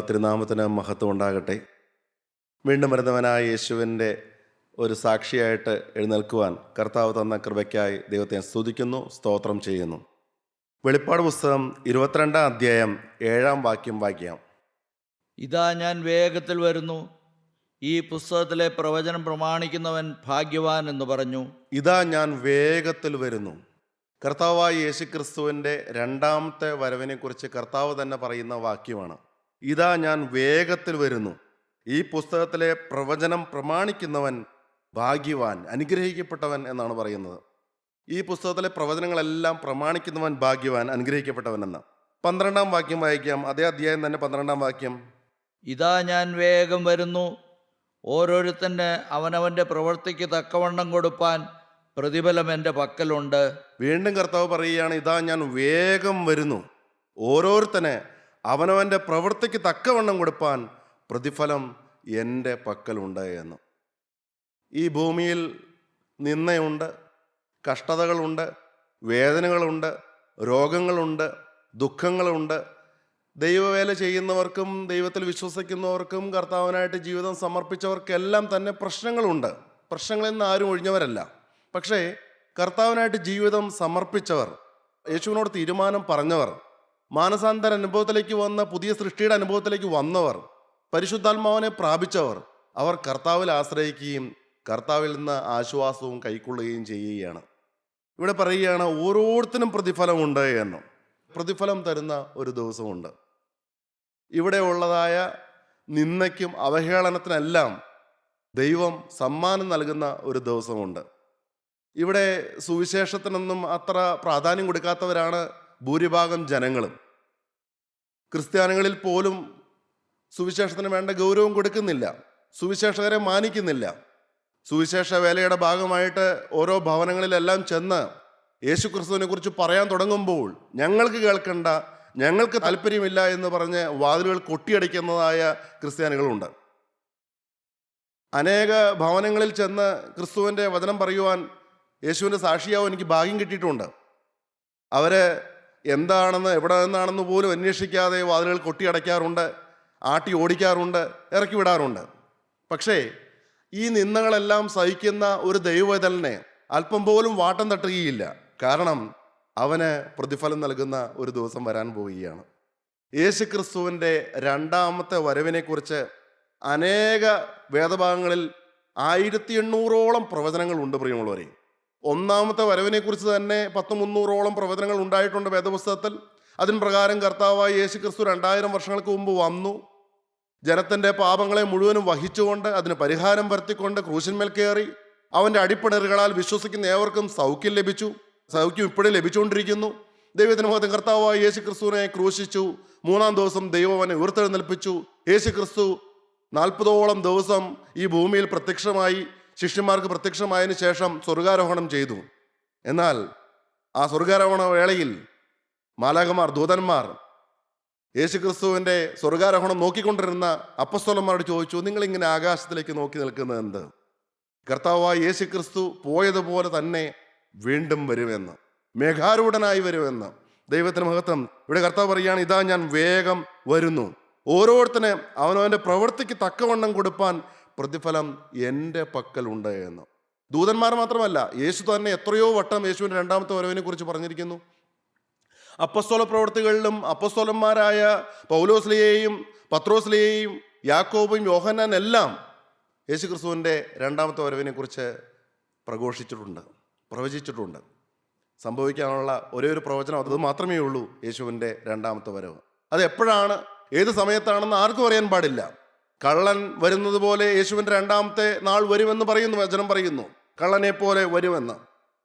തിരുനാമത്തിന് മഹത്വം ഉണ്ടാകട്ടെ. വീണ്ടും വരുന്നവനായ യേശുവിൻ്റെ ഒരു സാക്ഷിയായിട്ട് എഴുന്നേൽക്കുവാൻ കർത്താവ് തന്ന കൃപയ്ക്കായി ദൈവത്തെ സ്തുതിക്കുന്നു, സ്തോത്രം ചെയ്യുന്നു. വെളിപ്പാട് പുസ്തകം 22-ാം അധ്യായം 7-ാം വാക്യം വായിക്കാം. ഇതാ ഞാൻ വേഗത്തിൽ വരുന്നു, ഈ പുസ്തകത്തിലെ പ്രവചനം പ്രമാണിക്കുന്നവൻ ഭാഗ്യവാൻ എന്ന് പറഞ്ഞു. ഇതാ ഞാൻ വേഗത്തിൽ വരുന്നു. കർത്താവായ യേശുക്രിസ്തുവിൻ്റെ രണ്ടാമത്തെ വരവിനെക്കുറിച്ച് കർത്താവ് തന്നെ പറയുന്ന വാക്യമാണ്. ഇതാ ഞാൻ വേഗത്തിൽ വരുന്നു, ഈ പുസ്തകത്തിലെ പ്രവചനം പ്രമാണിക്കുന്നവൻ ഭാഗ്യവാൻ, അനുഗ്രഹിക്കപ്പെട്ടവൻ എന്നാണ് പറയുന്നത്. ഈ പുസ്തകത്തിലെ പ്രവചനങ്ങളെല്ലാം പ്രമാണിക്കുന്നവൻ ഭാഗ്യവാൻ, അനുഗ്രഹിക്കപ്പെട്ടവൻ എന്ന്. 12-ാം വാക്യം വായിക്കാം. അതേ അധ്യായം തന്നെ 12-ാം വാക്യം. ഇതാ ഞാൻ വേഗം വരുന്നു, ഓരോരുത്തന് അവനവൻ്റെ പ്രവൃത്തിക്ക് തക്കവണ്ണം കൊടുപ്പാൻ പ്രതിഫലം എൻ്റെ പക്കലുണ്ട്. വീണ്ടും കർത്താവ് പറയുകയാണ്, ഇതാ ഞാൻ വേഗം വരുന്നു, ഓരോരുത്തന് അവനവൻ്റെ പ്രവൃത്തിക്ക് തക്കവണ്ണം കൊടുപ്പാൻ പ്രതിഫലം എൻ്റെ പക്കലുണ്ട് എന്ന്. ഈ ഭൂമിയിൽ നിന്ദയുണ്ട്, കഷ്ടതകളുണ്ട്, വേദനകളുണ്ട്, രോഗങ്ങളുണ്ട്, ദുഃഖങ്ങളുണ്ട്. ദൈവവേല ചെയ്യുന്നവർക്കും ദൈവത്തിൽ വിശ്വസിക്കുന്നവർക്കും കർത്താവിനായിട്ട് ജീവിതം സമർപ്പിച്ചവർക്കെല്ലാം തന്നെ പ്രശ്നങ്ങളുണ്ട്. പ്രശ്നങ്ങളിൽ നിന്ന് ആരും ഒഴിഞ്ഞവരല്ല. പക്ഷേ കർത്താവിനായിട്ട് ജീവിതം സമർപ്പിച്ചവർ, യേശുവിനോട് തീരുമാനം പറഞ്ഞവർ, മാനസാന്തര അനുഭവത്തിലേക്ക് വന്ന പുതിയ സൃഷ്ടിയുടെ അനുഭവത്തിലേക്ക് വന്നവർ, പരിശുദ്ധാത്മാവിനെ പ്രാപിച്ചവർ, അവർ കർത്താവിൽ ആശ്രയിക്കുകയും കർത്താവിൽ നിന്ന് ആശ്വാസവും കൈക്കൊള്ളുകയും ചെയ്യുകയാണ്. ഇവിടെ പറയുകയാണ്, ഓരോരുത്തരും പ്രതിഫലമുണ്ട് എന്ന്. പ്രതിഫലം തരുന്ന ഒരു ദിവസമുണ്ട്. ഇവിടെ ഉള്ളതായ നിന്ദയ്ക്കും അവഹേളനത്തിനെല്ലാം ദൈവം സമ്മാനം നൽകുന്ന ഒരു ദിവസമുണ്ട്. ഇവിടെ സുവിശേഷത്തിനൊന്നും അത്ര പ്രാധാന്യം കൊടുക്കാത്തവരാണ് ഭൂരിഭാഗം ജനങ്ങളും. ക്രിസ്ത്യാനികളിൽ പോലും സുവിശേഷത്തിന് വേണ്ട ഗൗരവം കൊടുക്കുന്നില്ല, സുവിശേഷകരെ മാനിക്കുന്നില്ല. സുവിശേഷ വേലയുടെ ഭാഗമായിട്ട് ഓരോ ഭവനങ്ങളിലെല്ലാം ചെന്ന് യേശുക്രിസ്തുവിനെ കുറിച്ച് പറയാൻ തുടങ്ങുമ്പോൾ ഞങ്ങൾക്ക് കേൾക്കണ്ട, ഞങ്ങൾക്ക് താല്പര്യമില്ല എന്ന് പറഞ്ഞ് വാതിലുകൾ കൊട്ടിയടിക്കുന്നതായ ക്രിസ്ത്യാനികളുണ്ട്. അനേക ഭവനങ്ങളിൽ ചെന്ന് ക്രിസ്തുവിൻ്റെ വചനം പറയുവാൻ യേശുവിൻ്റെ സാക്ഷിയാവും എനിക്ക് ഭാഗ്യം കിട്ടിയിട്ടുണ്ട്. അവർ എന്താണെന്ന് എവിടെ നിന്നാണെന്ന് പോലും അന്വേഷിക്കാതെ വാതിലുകൾ കൊട്ടിയടയ്ക്കാറുണ്ട്, ആട്ടി ഓടിക്കാറുണ്ട്, ഇറക്കി വിടാറുണ്ട്. പക്ഷേ ഈ നിന്ദകളെല്ലാം സഹിക്കുന്ന ഒരു ദൈവവേദനെ അല്പം പോലും വാട്ടം തട്ടുകയില്ല. കാരണം അവന് പ്രതിഫലം നൽകുന്ന ഒരു ദിവസം വരാൻ പോവുകയാണ്. യേശുക്രിസ്തുവിൻ്റെ രണ്ടാമത്തെ വരവിനെക്കുറിച്ച് അനേക വേദഭാഗങ്ങളിൽ 1800ഓളം പ്രവചനങ്ങളുണ്ട് പ്രിയമുള്ളവരെ. ഒന്നാമത്തെ വരവിനെക്കുറിച്ച് തന്നെ 300ഓളം പ്രവചനങ്ങൾ ഉണ്ടായിട്ടുണ്ട് വേദപുസ്തകത്തിൽ. അതിന് പ്രകാരം കർത്താവായ യേശുക്രിസ്തു 2000 വർഷങ്ങൾക്ക് മുമ്പ് വന്നു, ജനത്തിൻ്റെ പാപങ്ങളെ മുഴുവനും വഹിച്ചുകൊണ്ട് അതിന് പരിഹാരം വരുത്തിക്കൊണ്ട് ക്രൂശിന്മേൽ കയറി. അവൻ്റെ അടിപ്പിണറുകളാൽ വിശ്വസിക്കുന്ന ഏവർക്കും സൗഖ്യം ലഭിച്ചു. സൗഖ്യം ഇപ്പോഴും ലഭിച്ചുകൊണ്ടിരിക്കുന്നു. ദൈവത്തിന് മഹത്വം. കർത്താവായ യേശുക്രിസ്തുവിനെ ക്രൂശിച്ചു, 3-ാം ദിവസം ദൈവം അവനെ ഉയർത്തെഴുന്നേൽപ്പിച്ചു. യേശുക്രിസ്തു 40ഓളം ദിവസം ഈ ഭൂമിയിൽ പ്രത്യക്ഷമായി, ശിഷ്യന്മാർക്ക് പ്രത്യക്ഷമായതിനു ശേഷം സ്വർഗാരോഹണം ചെയ്തു. എന്നാൽ ആ സ്വർഗാരോഹണ വേളയിൽ മാലാഖമാർ, ദൂതന്മാർ യേശുക്രിസ്തുവിൻ്റെ സ്വർഗാരോഹണം നോക്കിക്കൊണ്ടിരുന്ന അപ്പസ്തോലന്മാരോട് ചോദിച്ചു, നിങ്ങളിങ്ങനെ ആകാശത്തിലേക്ക് നോക്കി നിൽക്കുന്നത് എന്ത്? കർത്താവായ യേശുക്രിസ്തു പോയതുപോലെ തന്നെ വീണ്ടും വരുമെന്ന്, മേഘാരൂഢനായി വരുമെന്ന്. ദൈവത്തിന് മഹത്വം. ഇവിടെ കർത്താവ് പറയുകയാണ്, ഇതാ ഞാൻ വേഗം വരുന്നു, ഓരോരുത്തനെ അവനവൻ്റെ പ്രവൃത്തിക്ക് തക്കവണ്ണം കൊടുപ്പാൻ പ്രതിഫലം എൻ്റെ പക്കലുണ്ട് എന്ന്. ദൂതന്മാർ മാത്രമല്ല, യേശു തന്നെ എത്രയോ വട്ടം യേശുവിൻ്റെ രണ്ടാമത്തെ വരവിനെ കുറിച്ച് പറഞ്ഞിരിക്കുന്നു. അപ്പസ്തോല പ്രവൃത്തികളിലും അപ്പസ്തോലന്മാരായ പൗലോസ്ലിയെയും പത്രോസ്ലിയെയും യാക്കോബും യോഹന്നാൻ എല്ലാം യേശുക്രിസ്തുവിൻ്റെ രണ്ടാമത്തെ വരവിനെക്കുറിച്ച് പ്രവചിച്ചിട്ടുണ്ട്. സംഭവിക്കാനുള്ള ഒരേ ഒരു പ്രവചനം അത് മാത്രമേ ഉള്ളൂ, യേശുവിൻ്റെ രണ്ടാമത്തെ വരവ്. അത് എപ്പോഴാണ്, ഏത് സമയത്താണെന്ന് ആർക്കും അറിയാൻ പാടില്ല. കള്ളൻ വരുന്നത് പോലെ യേശുവിൻ്റെ രണ്ടാമത്തെ നാൾ വരുമെന്ന് പറയുന്നു, വചനം പറയുന്നു. കള്ളനെ പോലെ വരുമെന്ന്.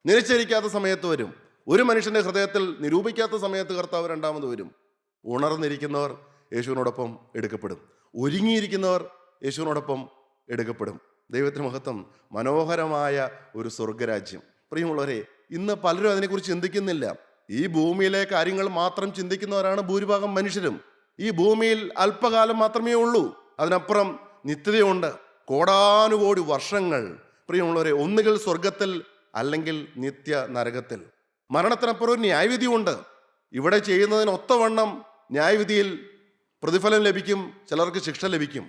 നിശ്ചയിക്കാത്ത സമയത്ത് വരും. ഒരു മനുഷ്യൻ്റെ ഹൃദയത്തിൽ നിരൂപിക്കാത്ത സമയത്ത് കർത്താവ് രണ്ടാമത് വരും. ഉണർന്നിരിക്കുന്നവർ യേശുവിനോടൊപ്പം എടുക്കപ്പെടും, ഒരുങ്ങിയിരിക്കുന്നവർ യേശുവിനോടൊപ്പം എടുക്കപ്പെടും. ദൈവത്തിന് മഹത്വം. മനോഹരമായ ഒരു സ്വർഗരാജ്യം. പ്രിയമുള്ളവരെ, ഇന്ന് പലരും അതിനെക്കുറിച്ച് ചിന്തിക്കുന്നില്ല. ഈ ഭൂമിയിലെ കാര്യങ്ങൾ മാത്രം ചിന്തിക്കുന്നവരാണ് ഭൂരിഭാഗം മനുഷ്യരും. ഈ ഭൂമിയിൽ അല്പകാലം മാത്രമേ ഉള്ളൂ, അതിനപ്പുറം നിത്യതയുണ്ട്, കോടാനുകോടി വർഷങ്ങൾ. പ്രിയമുള്ളവരെ, ഒന്നുകിൽ സ്വർഗത്തിൽ അല്ലെങ്കിൽ നിത്യ നരകത്തിൽ. മരണത്തിനപ്പുറം ഒരു ന്യായവിധിയുണ്ട്. ഇവിടെ ചെയ്യുന്നതിന് ഒത്തവണ്ണം ന്യായവിധിയിൽ പ്രതിഫലം ലഭിക്കും, ചിലർക്ക് ശിക്ഷ ലഭിക്കും.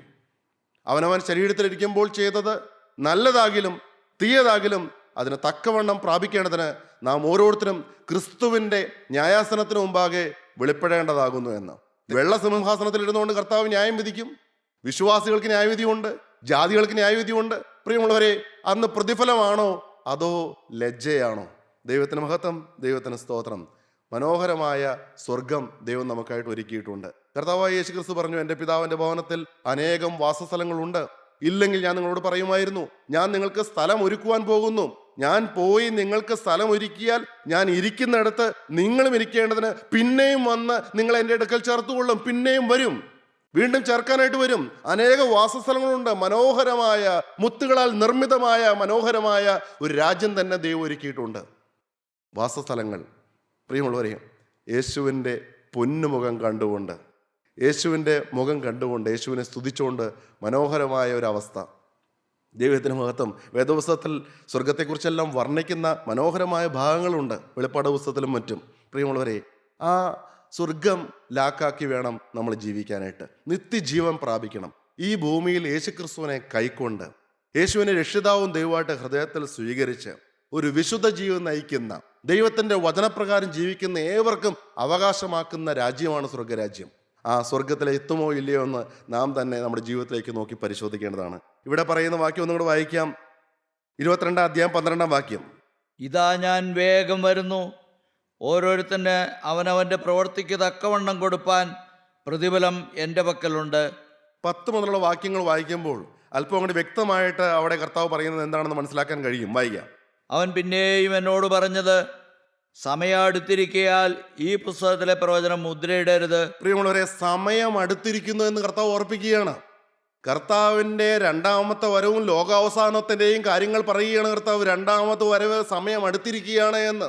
അവനവൻ ശരീരത്തിലിരിക്കുമ്പോൾ ചെയ്തത് നല്ലതാകിലും തീയതാകിലും അതിന് തക്കവണ്ണം പ്രാപിക്കേണ്ടതിന് നാം ഓരോരുത്തരും ക്രിസ്തുവിൻ്റെ ന്യായാസനത്തിന് മുമ്പാകെ വെളിപ്പെടേണ്ടതാകുന്നു എന്ന്. വെള്ള സിംഹാസനത്തിൽ ഇരുന്നുകൊണ്ട് കർത്താവ് ന്യായം വിധിക്കും. വിശ്വാസികൾക്ക് ന്യായവിധിയുണ്ട്, ജാതികൾക്ക് ന്യായവിധിയുണ്ട്. പ്രിയമുള്ളവരെ, അന്ന് പ്രതിഫലമാണോ അതോ ലജ്ജയാണോ? ദൈവത്തിന് മഹത്വം, ദൈവത്തിന് സ്തോത്രം. മനോഹരമായ സ്വർഗം ദൈവം നമുക്കായിട്ട് ഒരുക്കിയിട്ടുണ്ട്. കർത്താവായ യേശു ക്രിസ്തു പറഞ്ഞു, എൻ്റെ പിതാവിൻ്റെ ഭവനത്തിൽ അനേകം വാസസ്ഥലങ്ങളുണ്ട്, ഇല്ലെങ്കിൽ ഞാൻ നിങ്ങളോട് പറയുമായിരുന്നു. ഞാൻ നിങ്ങൾക്ക് സ്ഥലം ഒരുക്കുവാൻ പോകുന്നു. ഞാൻ പോയി നിങ്ങൾക്ക് സ്ഥലം ഒരുക്കിയാൽ ഞാൻ ഇരിക്കുന്നിടത്ത് നിങ്ങളും ഇരിക്കേണ്ടതിന് പിന്നെയും വന്ന് നിങ്ങൾ എൻ്റെ അടുക്കൽ ചേർത്തുകൊള്ളും. പിന്നെയും വരും, വീണ്ടും ചേർക്കാനായിട്ട് വരും. അനേക വാസസ്ഥലങ്ങളുണ്ട്. മനോഹരമായ മുത്തുകളാൽ നിർമ്മിതമായ മനോഹരമായ ഒരു രാജ്യം തന്നെ ദൈവം ഒരുക്കിയിട്ടുണ്ട്. വാസസ്ഥലങ്ങൾ. പ്രിയമുള്ളവരെ, യേശുവിൻ്റെ പൊന്നുമുഖം കണ്ടുകൊണ്ട്, യേശുവിൻ്റെ മുഖം കണ്ടുകൊണ്ട്, യേശുവിനെ സ്തുതിച്ചുകൊണ്ട് മനോഹരമായ ഒരവസ്ഥ. ദൈവത്തിന് മഹത്വം. വേദപുസ്തകത്തിൽ സ്വർഗത്തെക്കുറിച്ചെല്ലാം വർണ്ണിക്കുന്ന മനോഹരമായ ഭാഗങ്ങളുണ്ട്, വെളിപ്പാട് പുസ്തകത്തിലും മറ്റും. പ്രിയമുള്ളവരെ, ആ സ്വർഗം ലാക്കാക്കി വേണം നമ്മൾ ജീവിക്കാനായിട്ട്. നിത്യജീവൻ പ്രാപിക്കണം. ഈ ഭൂമിയിൽ യേശുക്രിസ്തുവിനെ കൈക്കൊണ്ട്, യേശുവിനെ രക്ഷിതാവും ദൈവമായിട്ട് ഹൃദയത്തിൽ സ്വീകരിച്ച് ഒരു വിശുദ്ധ ജീവിതം നയിക്കുന്ന, ദൈവത്തിൻ്റെ വചനപ്രകാരം ജീവിക്കുന്ന ഏവർക്കും അവകാശമാക്കുന്ന രാജ്യമാണ് സ്വർഗരാജ്യം. ആ സ്വർഗത്തിൽ എത്തുമോ ഇല്ലയോ എന്ന് നാം തന്നെ നമ്മുടെ ജീവിതത്തിലേക്ക് നോക്കി പരിശോധിക്കേണ്ടതാണ്. ഇവിടെ പറയുന്ന വാക്യം ഒന്നുകൂടെ വായിക്കാം. 22 അധ്യായം 12 വാക്യം. ഇതാ ഞാൻ വേഗം വരുന്നു, ഓരോരുത്തന് അവനവൻ്റെ പ്രവൃത്തിക്ക് തക്കവണ്ണം കൊടുപ്പാൻ പ്രതിഫലം എൻ്റെ പക്കലുണ്ട്. 10 മുതലുള്ള വാക്യങ്ങൾ വായിക്കുമ്പോൾ അല്പം കൂടി വ്യക്തമായിട്ട് അവിടെ കർത്താവ് പറയുന്നത് എന്താണെന്ന് മനസ്സിലാക്കാൻ കഴിയും. വായിക്കാം. അവൻ പിന്നെയും എന്നോട് പറഞ്ഞത്, സമയം അടുത്തിരിക്കയാൽ ഈ പുസ്തകത്തിലെ പ്രവചനം മുദ്രയിടരുത്. പ്രിയമുള്ളവരെ, സമയം അടുത്തിരിക്കുന്നു എന്ന് കർത്താവ് ഓർപ്പിക്കുകയാണ്. കർത്താവിൻ്റെ രണ്ടാമത്തെ വരവും ലോകാവസാനത്തിൻ്റെയും കാര്യങ്ങൾ പറയുകയാണ് കർത്താവ്. രണ്ടാമത്തെ വരവ് സമയം അടുത്തിരിക്കുകയാണ് എന്ന്.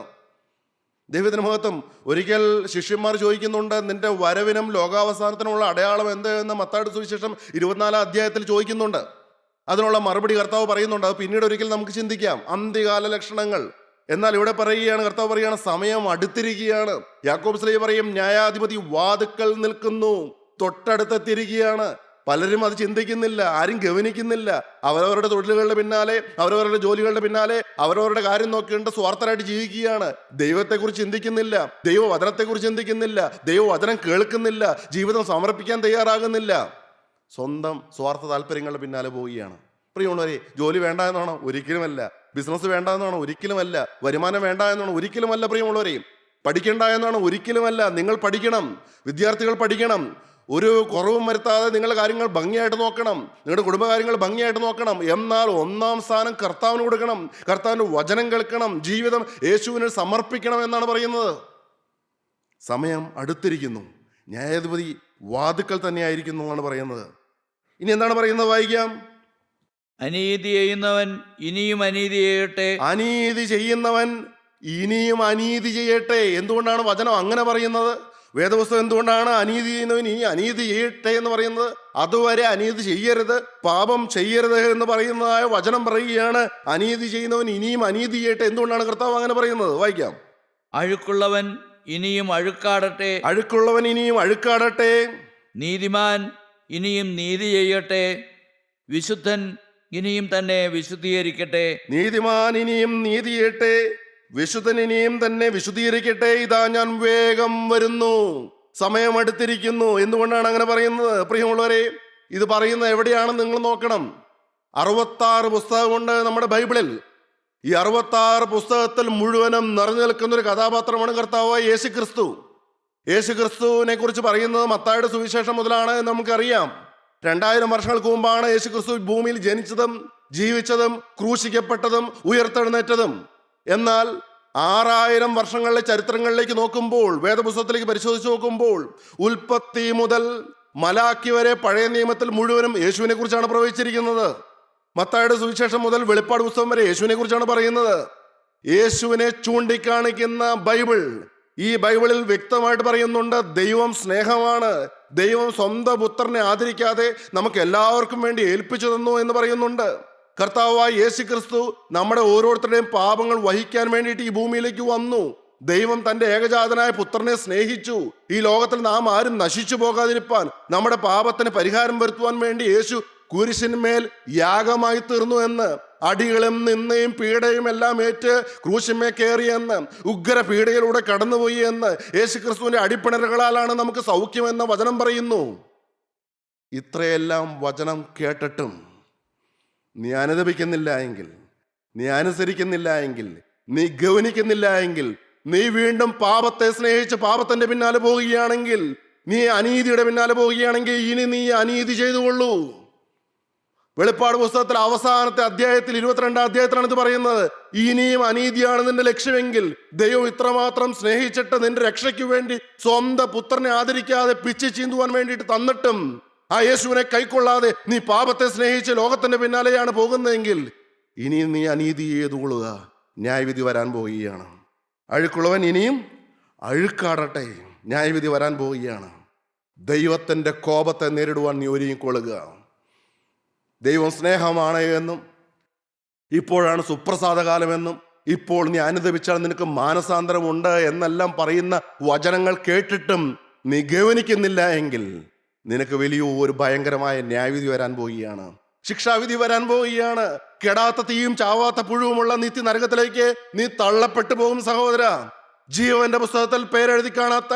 ദൈവത്തിന് മഹത്വം. ഒരിക്കൽ ശിഷ്യന്മാർ ചോദിക്കുന്നുണ്ട്, നിന്റെ വരവിനും ലോകാവസാനത്തിനുള്ള അടയാളം എന്ത് എന്ന് മത്തായിയുടെ സുവിശേഷം 24 അധ്യായത്തിൽ ചോദിക്കുന്നുണ്ട്. അതിനുള്ള മറുപടി കർത്താവ് പറയുന്നുണ്ട്. അത് പിന്നീട് ഒരിക്കൽ നമുക്ക് ചിന്തിക്കാം, അന്ത്യകാല ലക്ഷണങ്ങൾ. എന്നാൽ ഇവിടെ പറയുകയാണ്, കർത്താവ് പറയുകയാണ്, സമയം അടുത്തിരിക്കുകയാണ്. യാക്കോബ് ശ്ലീഹ പറയും, ന്യായാധിപതി വാതുക്കൽ നിൽക്കുന്നു, തൊട്ടടുത്തെത്തിയിരിക്കുകയാണ്. പലരും അത് ചിന്തിക്കുന്നില്ല, ആരും ഗവനിക്കുന്നില്ല. അവരവരുടെ തൊഴിലുകളുടെ പിന്നാലെ, അവരവരുടെ ജോലികളുടെ പിന്നാലെ, അവരവരുടെ കാര്യം നോക്കിയിട്ട് സ്വാർത്ഥരായിട്ട് ജീവിക്കുകയാണ്. ദൈവത്തെക്കുറിച്ച് ചിന്തിക്കുന്നില്ല, ദൈവവചനത്തെക്കുറിച്ച് ചിന്തിക്കുന്നില്ല, ദൈവവചനം കേൾക്കുന്നില്ല, ജീവിതം സമർപ്പിക്കാൻ തയ്യാറാകുന്നില്ല. സ്വന്തം സ്വാർത്ഥ താല്പര്യങ്ങളുടെ പിന്നാലെ പോവുകയാണ്. പ്രിയമുള്ളവരെ, ജോലി വേണ്ട എന്നാണോ? ഒരിക്കലുമല്ല. ബിസിനസ് വേണ്ട എന്നാണോ? ഒരിക്കലുമല്ല. വരുമാനം വേണ്ട എന്നാണോ? ഒരിക്കലുമല്ല. പ്രിയമുള്ളവരെ, പഠിക്കേണ്ട എന്നാണോ? ഒരിക്കലുമല്ല. നിങ്ങൾ പഠിക്കണം, വിദ്യാർത്ഥികൾ പഠിക്കണം. ഒരു കുറവും വരുത്താതെ നിങ്ങളുടെ കാര്യങ്ങൾ ഭംഗിയായിട്ട് നോക്കണം, നിങ്ങളുടെ കുടുംബകാര്യങ്ങൾ ഭംഗിയായിട്ട് നോക്കണം. എന്നാൽ ഒന്നാം സ്ഥാനം കർത്താവിന് കൊടുക്കണം, കർത്താവിൻ്റെ വചനം കേൾക്കണം, ജീവിതം യേശുവിന് സമർപ്പിക്കണം എന്നാണ് പറയുന്നത്. സമയം അടുത്തിരിക്കുന്നു, ന്യായാധിപതി വാതുക്കൽ തന്നെയായിരിക്കുന്നു എന്നാണ് പറയുന്നത്. ഇനി എന്താണ് പറയുന്നത്? വായിക്കാം. അനീതി ചെയ്യുന്നവൻ ഇനിയും അനീതി ചെയ്യട്ടെ. അനീതി ചെയ്യുന്നവൻ ഇനിയും അനീതി ചെയ്യട്ടെ. എന്തുകൊണ്ടാണ് വചനം അങ്ങനെ പറയുന്നത്? വേദപുസ്തകം എന്തുകൊണ്ടാണ് അനീതി ചെയ്യുന്നവൻ ഇനി അനീതി ചെയ്യട്ടെ എന്ന് പറയുന്നത്? അതുവരെ അനീതി ചെയ്യരുത്, പാപം ചെയ്യരുത് എന്ന് പറയുന്നതായ വചനം പറയുകയാണ്. അനീതി ചെയ്യുന്നവൻ ഇനിയും അനീതി ചെയ്യട്ടെ. എന്തുകൊണ്ടാണ് കർത്താവ് അങ്ങനെ പറയുന്നത്? വായിക്കാം. അഴുക്കുള്ളവൻ ഇനിയും അഴുക്കാടട്ടെ. അഴുക്കുള്ളവൻ ഇനിയും അഴുക്കാടട്ടെ. നീതിമാൻ ഇനിയും നീതി ചെയ്യട്ടെ. വിശുദ്ധൻ ഇനിയും തന്നെ വിശുദ്ധീകരിക്കട്ടെ. നീതിമാൻ ഇനിയും നീതി ചെയ്യട്ടെ, വിശുദ്ധൻ ഇനിയും തന്നെ വിശുദ്ധീകരിക്കട്ടെ. ഇതാ ഞാൻ വേഗം വരുന്നു, സമയം അടുത്തിരിക്കുന്നു. എന്തുകൊണ്ടാണ് അങ്ങനെ പറയുന്നത്? പ്രിയമുള്ളവരെ, ഇത് പറയുന്നത് എവിടെയാണെന്ന് നിങ്ങൾ നോക്കണം. 66 പുസ്തകമുണ്ട് നമ്മുടെ ബൈബിളിൽ. ഈ 66 പുസ്തകത്തിൽ മുഴുവനും നിറഞ്ഞു നിൽക്കുന്ന ഒരു കഥാപാത്രമാണ് കർത്താവായ യേശുക്രിസ്തു. യേശുക്രിസ്തുവിനെ കുറിച്ച് പറയുന്നത് മത്തായിയുടെ സുവിശേഷം മുതലാണ് എന്ന് നമുക്കറിയാം. 2000 വർഷങ്ങൾക്ക് മുമ്പാണ് യേശുക്രിസ്തു ഭൂമിയിൽ ജനിച്ചതും ജീവിച്ചതും ക്രൂശിക്കപ്പെട്ടതും ഉയർത്തെഴുന്നേറ്റതും. എന്നാൽ 6000 വർഷങ്ങളിലെ ചരിത്രങ്ങളിലേക്ക് നോക്കുമ്പോൾ, വേദപുസ്തകത്തിലേക്ക് പരിശോധിച്ച് നോക്കുമ്പോൾ, ഉൽപ്പത്തി മുതൽ മലാക്കി വരെ പഴയ നിയമത്തിൽ മുഴുവനും യേശുവിനെ കുറിച്ചാണ് പ്രവചിച്ചിരിക്കുന്നത്. മത്തായിയുടെ സുവിശേഷം മുതൽ വെളിപ്പാട് പുസ്തകം വരെ യേശുവിനെ കുറിച്ചാണ് പറയുന്നത്. യേശുവിനെ ചൂണ്ടിക്കാണിക്കുന്ന ബൈബിൾ, ഈ ബൈബിളിൽ വ്യക്തമായിട്ട് പറയുന്നുണ്ട്, ദൈവം സ്നേഹമാണ്, ദൈവം സ്വന്തം പുത്രനെ ആദരിക്കാതെ നമുക്ക് എല്ലാവർക്കും വേണ്ടി ഏൽപ്പിച്ചു തന്നു എന്ന് പറയുന്നുണ്ട്. കർത്താവായ യേശുക്രിസ്തു നമ്മുടെ ഓരോരുത്തരുടെയും പാപങ്ങൾ വഹിക്കാൻ വേണ്ടിയിട്ട് ഈ ഭൂമിയിലേക്ക് വന്നു. ദൈവം തൻ്റെ ഏകജാതനായ പുത്രനെ സ്നേഹിച്ചു. ഈ ലോകത്തിൽ നാം ആരും നശിച്ചു പോകാതിരിപ്പാൻ, നമ്മുടെ പാപത്തിന് പരിഹാരം വരുത്തുവാൻ വേണ്ടി യേശു കുരിശിന്മേൽ യാഗമായി തീർന്നു എന്ന്, അടികളും നിന്നയും പീഡയും എല്ലാം ഏറ്റ് ക്രൂശിന്മേ കയറിയെന്ന്, ഉഗ്ര പീഡയിലൂടെ കടന്നുപോയി എന്ന്, യേശു ക്രിസ്തുവിന്റെ അടിപ്പിണറുകളാലാണ് നമുക്ക് സൗഖ്യമെന്ന വചനം പറയുന്നു. ഇത്രയെല്ലാം വചനം കേട്ടിട്ടും നീ അനുദപിക്കുന്നില്ല എങ്കിൽ, നീ അനുസരിക്കുന്നില്ല എങ്കിൽ, നീ ഗൗനിക്കുന്നില്ല എങ്കിൽ, നീ വീണ്ടും പാപത്തെ സ്നേഹിച്ച് പാപത്തിന്റെ പിന്നാലെ പോവുകയാണെങ്കിൽ, നീ അനീതിയുടെ പിന്നാലെ പോവുകയാണെങ്കിൽ, ഇനി നീ അനീതി ചെയ്തുകൊള്ളൂ. വെളിപ്പാട് പുസ്തകത്തിൽ അവസാനത്തെ അധ്യായത്തിൽ 22-ാം അധ്യായത്തിലാണ് ഇത് പറയുന്നത്. ഇനിയും അനീതിയാണ് നിന്റെ ലക്ഷ്യമെങ്കിൽ, ദൈവം ഇത്രമാത്രം സ്നേഹിച്ചിട്ട് നിന്റെ രക്ഷയ്ക്ക് വേണ്ടി സ്വന്തം പുത്രനെ ആദരിക്കാതെ പിച്ച് ചീന്തുവാൻ വേണ്ടിയിട്ട് തന്നിട്ടും ആ യേശുവിനെ കൈക്കൊള്ളാതെ നീ പാപത്തെ സ്നേഹിച്ച് ലോകത്തിന്റെ പിന്നാലെയാണ് പോകുന്നതെങ്കിൽ, ഇനിയും നീ അനീതി ചെയ്തുകൊള്ളുക. ന്യായവിധി വരാൻ പോവുകയാണ്. അഴുക്കുള്ളവൻ ഇനിയും അഴുക്കാടട്ടെ, ന്യായവിധി വരാൻ പോവുകയാണ്. ദൈവത്തിന്റെ കോപത്തെ നേരിടുവാൻ നീ ഒരുങ്ങിക്കൊള്ളുക. ദൈവം സ്നേഹമാണ് എന്നും, ഇപ്പോഴാണ് സുപ്രസാദകാലമെന്നും, ഇപ്പോൾ നീ അനുദപിച്ചാൽ നിനക്ക് മാനസാന്തരമുണ്ട് എന്നെല്ലാം പറയുന്ന വചനങ്ങൾ കേട്ടിട്ടും നീ ഗൗനിക്കുന്നില്ല എങ്കിൽ, നിനക്ക് വലിയൊരു ഭയങ്കരമായ ന്യായവിധി വരാൻ പോവുകയാണ്. ശിക്ഷാവിധി വരാൻ പോവുകയാണ്. കെടാത്ത തീയും ചാവാത്ത പുഴുവുമുള്ള നിത്യ നരകത്തിലേക്ക് നീ തള്ളപ്പെട്ടു പോകും സഹോദര. ജീവന്റെ പുസ്തകത്തിൽ പേരെഴുതി കാണാത്ത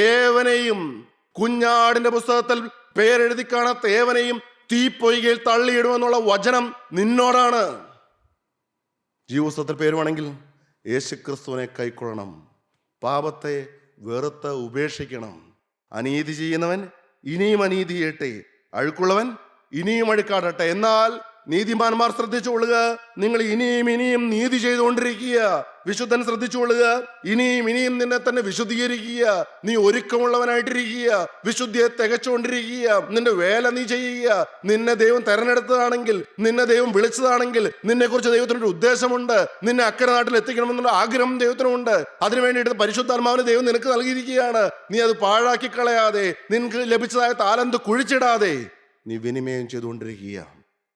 ഏവനെയും, കുഞ്ഞാടിന്റെ പുസ്തകത്തിൽ പേരെഴുതി കാണാത്ത ഏവനെയും തീപ്പൊയ്കയിൽ തള്ളിയിടുമെന്നുള്ള വചനം നിന്നോടാണ്. ജീവപുസ്തകത്തിൽ പേര് വേണമെങ്കിൽ യേശു ക്രിസ്തുവിനെ കൈക്കൊള്ളണം. പാപത്തെ വെറുത്ത് ഉപേക്ഷിക്കണം. അനീതി ചെയ്യുന്നവൻ ഇനിയും അനീതി ചെയ്യട്ടെ, അഴുക്കുള്ളവൻ ഇനിയും അഴുക്കാടട്ടെ. എന്നാൽ നീതിമാന്മാർ ശ്രദ്ധിച്ചുകൊള്ളുക, നിങ്ങൾ ഇനിയും ഇനിയും നീതി ചെയ്തുകൊണ്ടിരിക്കുക. വിശുദ്ധൻ ശ്രദ്ധിച്ചുകൊള്ളുക, ഇനിയും ഇനിയും നിന്നെ തന്നെ വിശുദ്ധീകരിക്കുക. നീ ഒരുക്കമുള്ളവനായിട്ടിരിക്കുക, വിശുദ്ധിയെ തികച്ചുകൊണ്ടിരിക്കുക. നിന്റെ വേല നീ ചെയ്യുക. നിന്നെ ദൈവം തെരഞ്ഞെടുത്തതാണെങ്കിൽ, നിന്നെ ദൈവം വിളിച്ചതാണെങ്കിൽ, നിന്നെക്കുറിച്ച് ദൈവത്തിനൊരു ഉദ്ദേശമുണ്ട്. നിന്നെ അക്കരെ നാട്ടിൽ എത്തിക്കണമെന്നുള്ള ആഗ്രഹം ദൈവത്തിനുണ്ട്. അതിനു വേണ്ടിയിട്ട് പരിശുദ്ധാത്മാവിനെ ദൈവം നിനക്ക് നൽകിയിരിക്കുകയാണ്. നീ അത് പാഴാക്കി കളയാതെ, നിനക്ക് ലഭിച്ചതായ താലന്ത് കുഴിച്ചിടാതെ നീ വിനിമയം ചെയ്തുകൊണ്ടിരിക്കുക,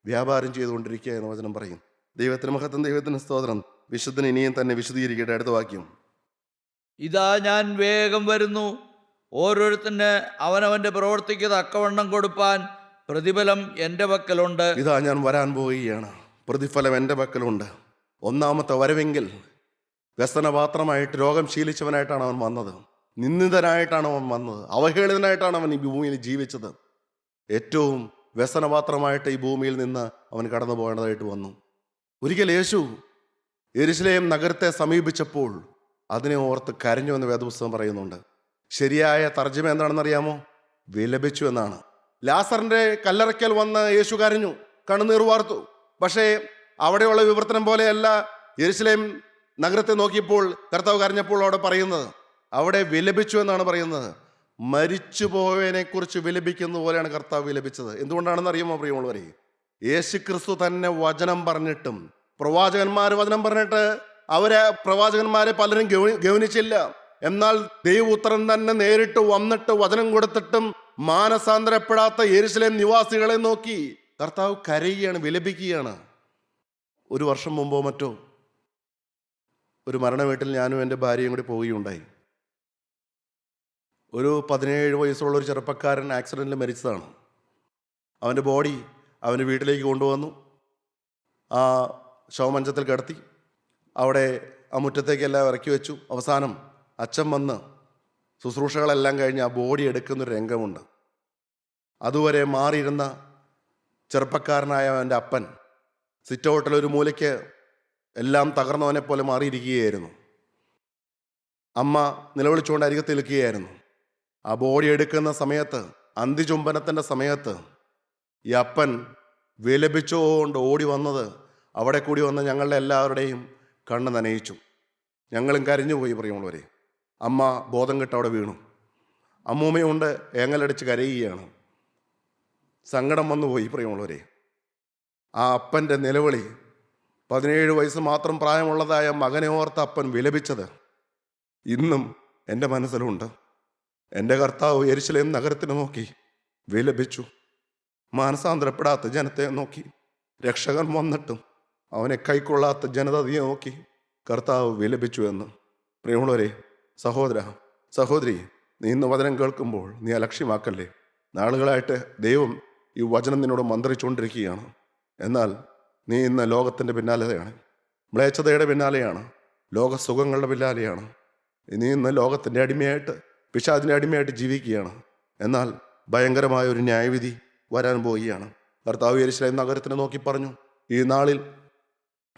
വ്യാപാരം ചെയ്തുകൊണ്ടിരിക്കുക എന്ന് വചനം പറയും. ദൈവത്തിന് മഹത്വം, ദൈവത്തിന് സ്തോത്രം. വിശുദ്ധൻ ഇനിയും തന്നെ വിശദീകരിക്കട്ടെ. അടുത്ത വാക്യം. ഇതാ ഞാൻ വേഗം വരുന്നു, ഓരോരുത്തന് അവനവന്റെ പ്രവൃത്തിക്ക് തക്കവണ്ണം കൊടുപ്പാൻ പ്രതിഫലം എൻ്റെ പക്കലുണ്ട്. ഇതാ ഞാൻ വരാൻ പോവുകയാണ്, പ്രതിഫലം എൻ്റെ പക്കലുണ്ട്. ഒന്നാമത്തെ വരവെങ്കിൽ വ്യസനപാത്രമായിട്ട് രോഗം ശീലിച്ചവനായിട്ടാണ് അവൻ വന്നത്. നിന്ദിതനായിട്ടാണ് അവൻ വന്നത്. അവഹേളിതനായിട്ടാണ് അവൻ ഈ ഭൂമിയിൽ ജീവിച്ചത്. ഏറ്റവും വ്യസനപാത്രമായിട്ട് ഈ ഭൂമിയിൽ നിന്ന് അവൻ കടന്നു പോകേണ്ടതായിട്ട് വന്നു. ഒരിക്കൽ യേശു യെരുശലേം നഗരത്തെ സമീപിച്ചപ്പോൾ അതിനെ ഓർത്ത് കരഞ്ഞു എന്ന് വേദപുസ്തകം പറയുന്നുണ്ട്. ശരിയായ തർജ്ജമ എന്താണെന്ന് അറിയാമോ? വിലപിച്ചു എന്നാണ്. ലാസറിന്റെ കല്ലറയ്ക്കൽ വന്ന് യേശു കരഞ്ഞു, കണ്ണുനീർ വാർത്തു. പക്ഷേ അവിടെയുള്ള വിവർത്തനം പോലെയല്ല യെരുശലേം നഗരത്തെ നോക്കിയപ്പോൾ കർത്താവ് കരഞ്ഞപ്പോൾ അവിടെ പറയുന്നത്. അവിടെ വിലപിച്ചു എന്നാണ് പറയുന്നത്. മരിച്ചുപോയവനെ കുറിച്ച് വിലപിക്കുന്ന പോലെയാണ് കർത്താവ് വിലപിച്ചത്. എന്തുകൊണ്ടാണെന്ന് അറിയുമോ പ്രിയമുള്ളവരെ? യേശു ക്രിസ്തു തന്നെ വചനം പറഞ്ഞിട്ടും, പ്രവാചകന്മാർ വചനം പറഞ്ഞിട്ട് അവരെ പ്രവാചകന്മാരെ പലരും ഗൗനിച്ചില്ല. എന്നാൽ ദൈവപുത്രൻ തന്നെ നേരിട്ട് വന്നിട്ട് വചനം കൊടുത്തിട്ടും മാനസാന്തരപ്പെടാത്ത യെരുശലേം നിവാസികളെ നോക്കി കർത്താവ് കരയുകയാണ്, വിലപിക്കുകയാണ്. ഒരു വർഷം മുമ്പോ മറ്റോ ഒരു മരണ വീട്ടിൽ ഞാനും എൻ്റെ ഭാര്യയും കൂടി പോവുകയുണ്ടായി. ഒരു 17 വയസ്സുള്ള ഒരു ചെറുപ്പക്കാരൻ ആക്സിഡൻറ്റിൽ മരിച്ചതാണ്. അവൻ്റെ ബോഡി അവൻ്റെ വീട്ടിലേക്ക് കൊണ്ടുവന്നു. ആ ശവമഞ്ചത്തിൽ കിടത്തി. അവിടെ ആ മുറ്റത്തേക്കെല്ലാം ഇറക്കി വെച്ചു. അവസാനം അച്ഛൻ വന്ന് ശുശ്രൂഷകളെല്ലാം കഴിഞ്ഞ് ആ ബോഡി എടുക്കുന്നൊരു രംഗമുണ്ട്. അതുവരെ മാറിയിരുന്ന ചെറുപ്പക്കാരനായ അവൻ്റെ അപ്പൻ സിറ്റ് ഔട്ടിലൊരു മൂലയ്ക്ക് എല്ലാം തകർന്നവനെ പോലെ മാറിയിരിക്കുകയായിരുന്നു. അമ്മ നിലവിളിച്ചുകൊണ്ട് അരികത്ത് നിൽക്കുകയായിരുന്നു. ആ ബോഡി എടുക്കുന്ന സമയത്ത്, അന്തിചുംബനത്തിൻ്റെ സമയത്ത്, ഈ അപ്പൻ വിലപിച്ചുകൊണ്ട് ഓടി വന്നത് അവിടെ കൂടി വന്ന് ഞങ്ങളുടെ എല്ലാവരുടെയും കണ്ണ് നനയിച്ചു. ഞങ്ങളും കരഞ്ഞുപോയി പ്രിയമുള്ളവരെ. അമ്മ ബോധം കെട്ട് അവിടെ വീണു. അമ്മൂമ്മയുണ്ട് ഏങ്ങലടിച്ച് കരയുകയാണ്. സങ്കടം വന്നുപോയി പ്രിയമുള്ളവരെ. ആ അപ്പൻ്റെ നിലവിളി, 17 വയസ്സ് മാത്രം പ്രായമുള്ളതായ മകനെ ഓർത്ത് അപ്പൻ വിലപിച്ചത് ഇന്നും എൻ്റെ മനസ്സിലുണ്ട്. എൻ്റെ കർത്താവ് യെരുശലേം നഗരത്തിനെ നോക്കി വിലപിച്ചു. മാനസാന്തരപ്പെടാത്ത ജനത്തെ നോക്കി, രക്ഷകൻ വന്നിട്ടും അവനെ കൈക്കൊള്ളാത്ത ജനതയെ നോക്കി കർത്താവ് വിലപിച്ചു എന്ന്. പ്രിയമുള്ളവരെ, സഹോദര സഹോദരി, നീ ഇന്ന് വചനം കേൾക്കുമ്പോൾ നീ അലക്ഷ്യമാക്കല്ലേ. നാളുകളായിട്ട് ദൈവം ഈ വചനം നിന്നോട് മന്ത്രിച്ചുകൊണ്ടിരിക്കുകയാണ്. എന്നാൽ നീ ഇന്ന് ലോകത്തിൻ്റെ പിന്നാലെയാണ്, മ്ലേച്ഛതയുടെ പിന്നാലെയാണ്, ലോകസുഖങ്ങളുടെ പിന്നാലെയാണ്. നീ ഇന്ന് ലോകത്തിൻ്റെ അടിമയായിട്ട്, പിശാചിൻ്റെ അടിമയായിട്ട് ജീവിക്കുകയാണ്. എന്നാൽ ഭയങ്കരമായ ഒരു ന്യായവിധി വരാൻ പോവുകയാണ്. കർത്താവ് യെരൂശലേം നഗരത്തിനെ നോക്കി പറഞ്ഞു, ഈ നാളിൽ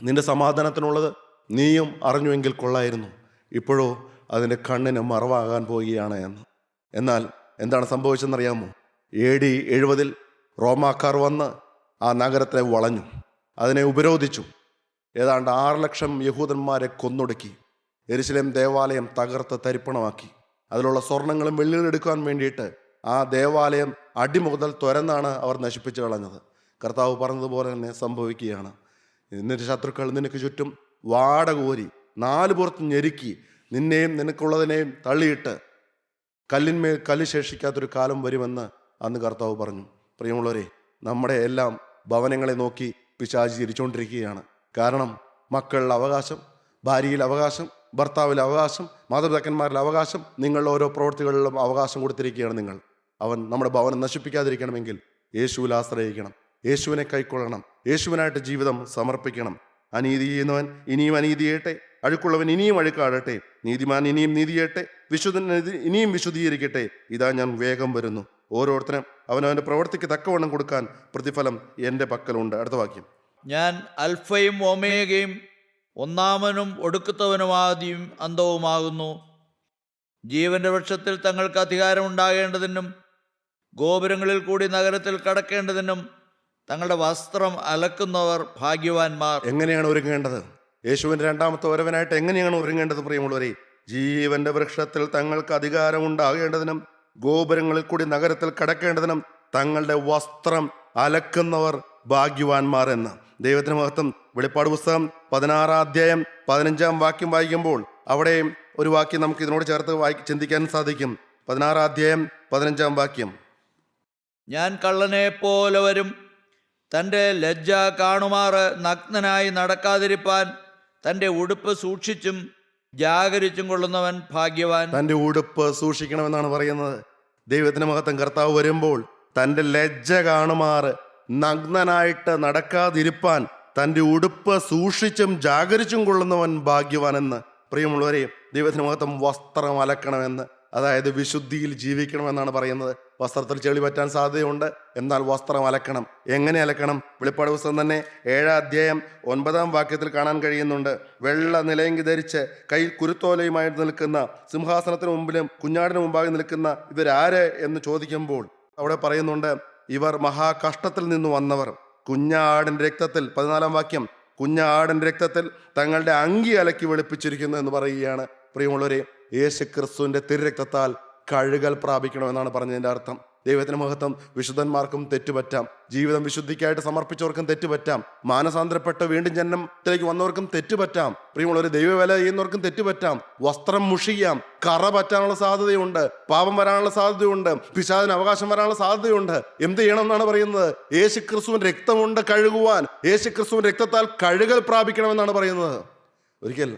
നിന്റെ സമാധാനത്തിനുള്ളത് നീയും അറിഞ്ഞുവെങ്കിൽ കൊള്ളായിരുന്നു. ഇപ്പോഴോ അതിൻ്റെ കണ്ണിന് മറവാകാൻ പോവുകയാണ് എന്ന്. എന്നാൽ എന്താണ് സംഭവിച്ചതെന്നറിയാമോ? AD 70 റോമാക്കാർ വന്ന് ആ നഗരത്തെ വളഞ്ഞു, അതിനെ ഉപരോധിച്ചു. ഏതാണ്ട് 6 ലക്ഷം യഹൂദന്മാരെ കൊന്നൊടുക്കി. യെരൂശലേം ദേവാലയം തകർത്ത് തരിപ്പണമാക്കി. അതിലുള്ള സ്വർണങ്ങളും വെള്ളികളും എടുക്കാൻ വേണ്ടിയിട്ട് ആ ദേവാലയം അടിമുതൽ തുരന്നാണ് അവർ നശിപ്പിച്ചു കളഞ്ഞത്. കർത്താവ് പറഞ്ഞതുപോലെ തന്നെ സംഭവിക്കുകയാണ്. നിന്റെ ശത്രുക്കൾ നിനക്ക് ചുറ്റും വാടകോരി 4 പുറത്ത് ഞെരുക്കി നിന്നെയും നിനക്കുള്ളതിനെയും തള്ളിയിട്ട് കല്ലിന്മേൽ കല്ല് ശേഷിക്കാത്തൊരു കാലം വരുമെന്ന് അന്ന് കർത്താവ് പറഞ്ഞു. പ്രിയമുള്ളവരെ, നമ്മുടെ എല്ലാം ഭവനങ്ങളെ നോക്കി പിശാചി ചിരിച്ചുകൊണ്ടിരിക്കുകയാണ്. കാരണം മക്കളിൽ അവകാശം, ഭാര്യയിൽ അവകാശം, ഭർത്താവിൽ അവകാശം, മാതാപിതാക്കന്മാരിൽ അവകാശം, നിങ്ങളുടെ ഓരോ പ്രവൃത്തികളിലും അവകാശം കൊടുത്തിരിക്കുകയാണ് നിങ്ങൾ. അവൻ നമ്മുടെ ഭവനം നശിപ്പിക്കാതിരിക്കണമെങ്കിൽ യേശുവിൽ ആശ്രയിക്കണം, യേശുവിനെ കൈക്കൊള്ളണം, യേശുവിനായിട്ട് ജീവിതം സമർപ്പിക്കണം. അനീതി ചെയ്യുന്നവൻ ഇനിയും അനീതി ചെയ്യട്ടെ, അഴുക്കുള്ളവൻ ഇനിയും അഴുക്കാടട്ടെ, നീതിമാൻ ഇനിയും നീതി ചെയ്യട്ടെ, വിശുദ്ധൻ ഇനിയും വിശുദ്ധീകരിക്കട്ടെ. ഇതാ ഞാൻ വേഗം വരുന്നു. ഓരോരുത്തരും അവനവൻ്റെ പ്രവൃത്തിക്ക് തക്കവണ്ണം കൊടുക്കാൻ പ്രതിഫലം എൻ്റെ പക്കലുണ്ട്. അടുത്ത വാക്യം. ഞാൻ അൽഫയും ഒമേഗയും, ഒന്നാമനും ഒടുക്കത്തവനും ആദിയും അന്തവുമാകുന്നു. ജീവന്റെ വൃക്ഷത്തിൽ തങ്ങൾക്ക് അധികാരം ഉണ്ടാകേണ്ടതിനും ഗോപുരങ്ങളിൽ കൂടി നഗരത്തിൽ കടക്കേണ്ടതിനും തങ്ങളുടെ വസ്ത്രം അലക്കുന്നവർ ഭാഗ്യവാന്മാർ. എങ്ങനെയാണ് ഒരുങ്ങേണ്ടത്? യേശുവിൻ്റെ രണ്ടാമത്തെ വരവനായിട്ട് എങ്ങനെയാണ് ഒരുങ്ങേണ്ടത്? പ്രിയമുള്ളവരെ, ജീവന്റെ വൃക്ഷത്തിൽ തങ്ങൾക്ക് അധികാരം ഉണ്ടാകേണ്ടതിനും ഗോപുരങ്ങളിൽ കൂടി നഗരത്തിൽ കടക്കേണ്ടതിനും തങ്ങളുടെ വസ്ത്രം അലക്കുന്നവർ ഭാഗ്യവാന്മാർ എന്ന്. ദൈവത്തിന് മഹത്വം. വെളിപ്പാട് പുസ്തകം 16 അധ്യായം 15 വാക്യം വായിക്കുമ്പോൾ അവിടെ ഒരു വാക്യം നമുക്ക് ഇതിനോട് ചേർത്ത് ചിന്തിക്കാൻ സാധിക്കും. 16 അധ്യായം 15 വാക്യം. ഞാൻ കള്ളനെ പോലെ വരും. തൻ്റെ ലജ്ജ കാണുമാറ് നഗ്നനായി നടക്കാതിരിപ്പാൻ തൻ്റെ ഉടുപ്പ് സൂക്ഷിച്ചും ജാഗരിച്ചും കൊള്ളുന്നവൻ ഭാഗ്യവാൻ. തൻ്റെ ഉടുപ്പ് സൂക്ഷിക്കണമെന്നാണ് പറയുന്നത്. ദൈവത്തിന് മഹത്വം. കർത്താവ് വരുമ്പോൾ തൻ്റെ ലജ്ജ കാണുമാറ് നഗ്നനായിട്ട് നടക്കാതിരിപ്പാൻ തൻ്റെ ഉടുപ്പ് സൂക്ഷിച്ചും ജാഗരിച്ചും കൊള്ളുന്നവൻ ഭാഗ്യവാൻ എന്ന്. പ്രിയമുള്ളവരെ, ദൈവത്തിന് മഹത്വം. വസ്ത്രം അലക്കണമെന്ന്, അതായത് വിശുദ്ധിയിൽ ജീവിക്കണമെന്നാണ് പറയുന്നത്. വസ്ത്രത്തിൽ ചെളി പറ്റാൻ സാധ്യതയുണ്ട്, എന്നാൽ വസ്ത്രം അലക്കണം. എങ്ങനെ അലക്കണം? വെളിപ്പാട് പുസ്തകം തന്നെ 7 അധ്യായം 9 വാക്യത്തിൽ കാണാൻ കഴിയുന്നുണ്ട്. വെള്ള നിലയങ്കി ധരിച്ച് കയ്യിൽ കുരുത്തോലയുമായിട്ട് നിൽക്കുന്ന, സിംഹാസനത്തിന് മുമ്പിലും കുഞ്ഞാടിന് മുമ്പാകെ നിൽക്കുന്ന ഇവരാര് എന്ന് ചോദിക്കുമ്പോൾ അവിടെ പറയുന്നുണ്ട്, ഇവർ മഹാകഷ്ടത്തിൽ നിന്ന് വന്നവർ, കുഞ്ഞാടിൻ്റെ രക്തത്തിൽ, 14 വാക്യം, കുഞ്ഞാടിൻ്റെ രക്തത്തിൽ തങ്ങളുടെ അങ്കി അലക്കി വെളുപ്പിച്ചിരിക്കുന്നു എന്ന് പറയുകയാണ്. പ്രിയമുള്ളവരെ, യേശു ക്രിസ്തുവിൻ്റെ തിരുരക്തത്താൽ കഴുകൽ പ്രാപിക്കണമെന്നാണ് പറഞ്ഞതിൻ്റെ അർത്ഥം. ദൈവത്തിന് മഹത്വം. വിശുദ്ധന്മാർക്കും തെറ്റുപറ്റാം, ജീവിതം വിശുദ്ധിക്കായിട്ട് സമർപ്പിച്ചവർക്കും തെറ്റുപറ്റാം, മാനസാന്തരപ്പെട്ട് വീണ്ടും ജന്മത്തിലേക്ക് വന്നവർക്കും തെറ്റുപറ്റാം. പ്രിയമുള്ളവരെ, ദൈവവേല ചെയ്യുന്നവർക്കും തെറ്റുപറ്റാം. വസ്ത്രം മുഷിയാം, കറ പറ്റാനുള്ള സാധ്യതയുണ്ട്, പാപം വരാനുള്ള സാധ്യതയുണ്ട്, പിശാചിന് അവകാശം വരാനുള്ള സാധ്യതയുണ്ട്. എന്ത് ചെയ്യണം എന്നാണ് പറയുന്നത്? യേശു ക്രിസ്തുവിൻ്റെ രക്തമുണ്ട് കഴുകുവാൻ. യേശു ക്രിസ്തുവിൻ്റെ രക്തത്താൽ കഴുകൽ പ്രാപിക്കണമെന്നാണ് പറയുന്നത്. ഒരിക്കൽ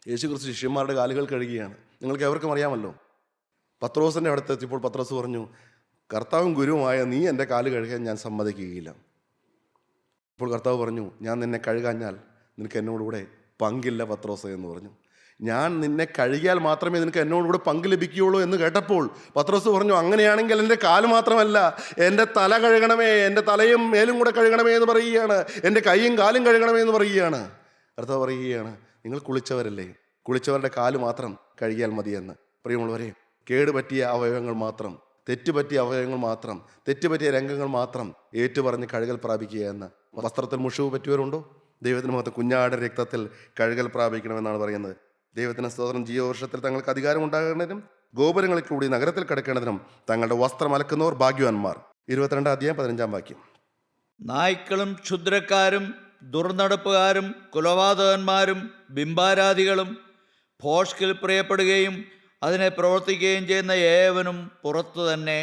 യേശു ക്രിസ്തു ശിഷ്യന്മാരുടെ കാലുകൾ കഴുകുകയാണ്. നിങ്ങൾക്ക് എവർക്കും അറിയാമല്ലോ. പത്രോസിൻ്റെ അടുത്ത് എത്തിയപ്പോൾ പത്രോസ് പറഞ്ഞു, കർത്താവും ഗുരുവുമായ നീ എൻ്റെ കാല് കഴുകാൻ ഞാൻ സമ്മതിക്കുകയില്ല. അപ്പോൾ കർത്താവ് പറഞ്ഞു, ഞാൻ നിന്നെ കഴുകാഞ്ഞാൽ നിനക്ക് എന്നോടുകൂടെ പങ്കില്ല പത്രോസ് എന്ന് പറഞ്ഞു. ഞാൻ നിന്നെ കഴുകിയാൽ മാത്രമേ നിനക്ക് എന്നോടുകൂടെ പങ്ക് ലഭിക്കുകയുള്ളൂ എന്ന് കേട്ടപ്പോൾ പത്രോസ് പറഞ്ഞു, അങ്ങനെയാണെങ്കിൽ എൻ്റെ കാല് മാത്രമല്ല, എൻ്റെ തല കഴുകണമേ, എൻ്റെ തലയും മേലും കൂടെ കഴുകണമേ എന്ന് പറയുകയാണ്, എൻ്റെ കൈയും കാലും കഴുകണമേ എന്ന് പറയുകയാണ്. കർത്താവ് പറയുകയാണ്, നിങ്ങൾ കുളിച്ചവരല്ലേ, കുളിച്ചവരുടെ കാല് മാത്രം കഴുകിയാൽ മതിയെന്ന്. പ്രിയമുള്ളവരെ, കേടുപറ്റിയ അവയവങ്ങൾ മാത്രം, തെറ്റുപറ്റിയ അവയവങ്ങൾ മാത്രം, തെറ്റുപറ്റിയ രംഗങ്ങൾ മാത്രം ഏറ്റുപറഞ്ഞ് കഴുകൽ പ്രാപിക്കുക എന്ന്. വസ്ത്രത്തിൽ മുഷിവ് പറ്റിയവരുണ്ടോ? ദൈവത്തിന് മഹത്വം. കുഞ്ഞാട് രക്തത്തിൽ കഴുകൽ പ്രാപിക്കണമെന്നാണ് പറയുന്നത്. ദൈവത്തിന് സ്തോത്രം. ജീവവർഷത്തിൽ തങ്ങൾക്ക് അധികാരം ഉണ്ടാകേണ്ടതിനും ഗോപുരങ്ങളിൽ കൂടി നഗരത്തിൽ കിടക്കേണ്ടതിനും തങ്ങളുടെ വസ്ത്രം അലക്കുന്നവർ ഭാഗ്യവാന്മാർ. 22 അധ്യായം 15 വാക്യം. നായ്ക്കളും ക്ഷുദ്രക്കാരും ദുർനടപ്പുകാരും കുലപാതകന്മാരും ബിംബാരാധികളും ഭോഷ്കിൽ പ്രിയപ്പെടുകയും അതിനെ പ്രവർത്തിക്കുകയും ചെയ്യുന്ന ഏവനും പുറത്തു തന്നെ.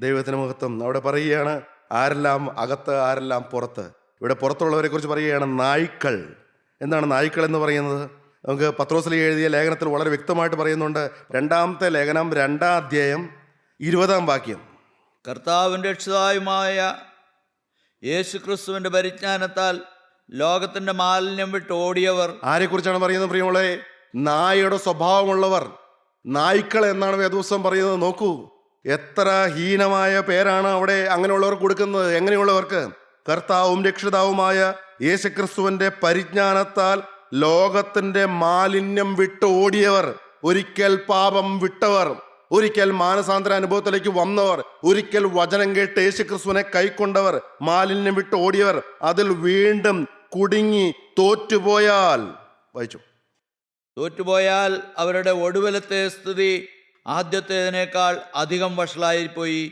ദൈവത്തിന് മഹത്വം. അവിടെ പറയുകയാണ്, ആരെല്ലാം അകത്ത്, ആരെല്ലാം പുറത്ത്. ഇവിടെ പുറത്തുള്ളവരെ കുറിച്ച് പറയുകയാണ് നായ്ക്കൾ. എന്താണ് നായ്ക്കൾ എന്ന് പറയുന്നത്? നമുക്ക് പത്രോസിൽ എഴുതിയ ലേഖനത്തിൽ വളരെ വ്യക്തമായിട്ട് പറയുന്നുണ്ട്. രണ്ടാമത്തെ ലേഖനം 2-ാം അധ്യായം 20-ാം വാക്യം. കർത്താവിൻ്റെ രക്ഷിതാവുമായ യേശു ക്രിസ്തുവിൻ്റെ പരിജ്ഞാനത്താൽ ലോകത്തിൻ്റെ മാലിന്യം വിട്ട് ഓടിയവർ. ആരെക്കുറിച്ചാണ് പറയുന്നത് പ്രിയമുള്ളേ? നായയുടെ സ്വഭാവമുള്ളവർ, നായ്ക്കൾ എന്നാണ് വേദപുസ്തകം പറയുന്നത്. നോക്കൂ, എത്ര ഹീനമായ പേരാണ് അവിടെ അങ്ങനെയുള്ളവർ കൊടുക്കുന്നത്. എങ്ങനെയുള്ളവർക്ക്? കർത്താവും രക്ഷിതാവുമായ യേശുക്രിസ്തുവിന്റെ പരിജ്ഞാനത്താൽ ലോകത്തിന്റെ മാലിന്യം വിട്ട് ഓടിയവർ, ഒരിക്കൽ പാപം വിട്ടവർ, ഒരിക്കൽ മാനസാന്തര അനുഭവത്തിലേക്ക് വന്നവർ, ഒരിക്കൽ വചനം കേട്ട് യേശുക്രിസ്തുവിനെ കൈക്കൊണ്ടവർ, മാലിന്യം വിട്ട് ഓടിയവർ, അതിൽ വീണ്ടും കുടുങ്ങി തോറ്റുപോയാൽ, വായിച്ചു, തോറ്റുപോയാൽ അവരുടെ ഒടുവിലത്തെ സ്ഥിതി ആദ്യത്തേതിനേക്കാൾ അധികം വഷളായിപ്പോയി.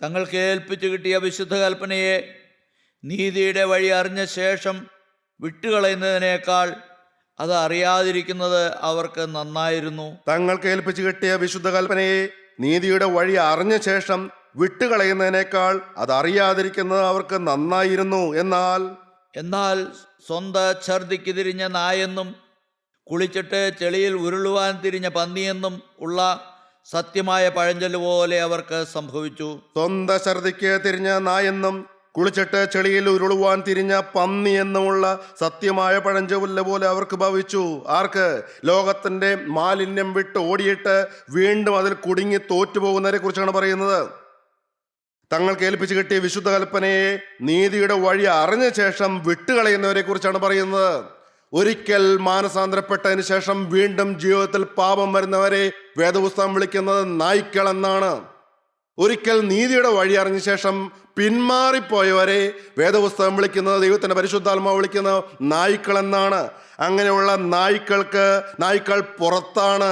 തങ്ങൾക്ക് ഏൽപ്പിച്ചു കിട്ടിയ വിശുദ്ധ കൽപ്പനയെ നീതിയുടെ വഴി അറിഞ്ഞ ശേഷം വിട്ടുകളയുന്നതിനേക്കാൾ അത് അറിയാതിരിക്കുന്നത് അവർക്ക് നന്നായിരുന്നു. തങ്ങൾക്ക് ഏൽപ്പിച്ചു കിട്ടിയ വിശുദ്ധ കൽപ്പനയെ നീതിയുടെ വഴി അറിഞ്ഞ ശേഷം വിട്ടുകളയുന്നതിനേക്കാൾ അത് അറിയാതിരിക്കുന്നത് അവർക്ക് നന്നായിരുന്നു. എന്നാൽ സ്വന്തം ഛർദിക്ക് തിരിഞ്ഞ നായെന്നും കുളിച്ചിട്ട് ചെളിയിൽ ഉരുളുവാൻ തിരിഞ്ഞ പന്നിയെന്നും ഉള്ള സത്യമായ പഴഞ്ചൊല്ല് പോലെ അവർക്ക് സംഭവിച്ചു. സ്വന്തം ഛർദിക്ക് തിരിഞ്ഞ നായെന്നും കുളിച്ചിട്ട് ചെളിയിൽ ഉരുളുവാൻ തിരിഞ്ഞ പന്നി എന്നുമുള്ള സത്യമായ പഴഞ്ചൊല്ല് പോലെ അവർക്ക് ഭവിച്ചു. ആർക്ക്? ലോകത്തിന്റെ മാലിന്യം വിട്ട് ഓടിയിട്ട് വീണ്ടും അതിൽ കുടുങ്ങി തോറ്റുപോകുന്നവരെ കുറിച്ചാണ് പറയുന്നത്. തങ്ങൾക്ക് ഏൽപ്പിച്ചു കിട്ടിയ വിശുദ്ധ കൽപ്പനയെ നീതിയുടെ വഴി അറിഞ്ഞ ശേഷം വിട്ടുകളയുന്നവരെ കുറിച്ചാണ് പറയുന്നത്. ഒരിക്കൽ മാനസാന്തരപ്പെട്ടതിന് ശേഷം വീണ്ടും ജീവിതത്തിൽ പാപം വരുന്നവരെ വേദപുസ്തകം വിളിക്കുന്നത് നായ്ക്കൾ എന്നാണ്. ഒരിക്കൽ നീതിയുടെ വഴി അറിഞ്ഞ ശേഷം പിന്മാറിപ്പോയവരെ വേദപുസ്തകം വിളിക്കുന്നത്, ദൈവത്തിന്റെ പരിശുദ്ധാത്മാവ് വിളിക്കുന്നത് നായ്ക്കൾ എന്നാണ്. അങ്ങനെയുള്ള നായ്ക്കൾ പുറത്താണ്,